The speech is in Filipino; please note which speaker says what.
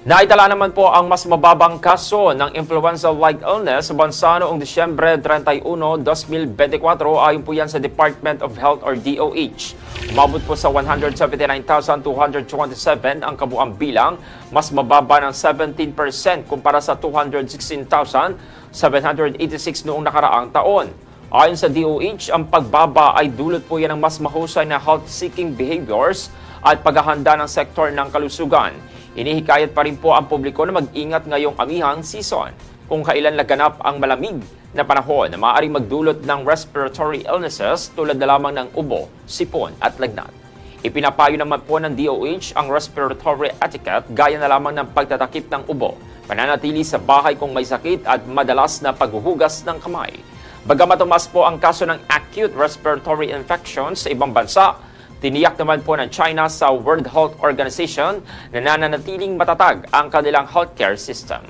Speaker 1: Naitala naman po ang mas mababang kaso ng influenza-like illness sa bansa noong Disyembre 31, 2024 ayon po yan sa Department of Health or DOH. Umabot po sa 179,227 ang kabuang bilang, mas mababa ng 17% kumpara sa 216,786 noong nakaraang taon. Ayon sa DOH, ang pagbaba ay dulot po yan ng mas mahusay na health-seeking behaviors at paghahanda ng sektor ng kalusugan. Inihikayat pa rin po ang publiko na mag-ingat ngayong amihang season kung kailan laganap ang malamig na panahon na maaaring magdulot ng respiratory illnesses tulad na lamang ng ubo, sipon at lagnat. Ipinapayo naman po ng DOH ang respiratory etiquette gaya na lamang ng pagtatakip ng ubo, pananatili sa bahay kung may sakit at madalas na paghuhugas ng kamay. Bagamat tumaas po ang kaso ng acute respiratory infections sa ibang bansa, tiniyak naman po ng China sa World Health Organization na nananatiling matatag ang kanilang healthcare system.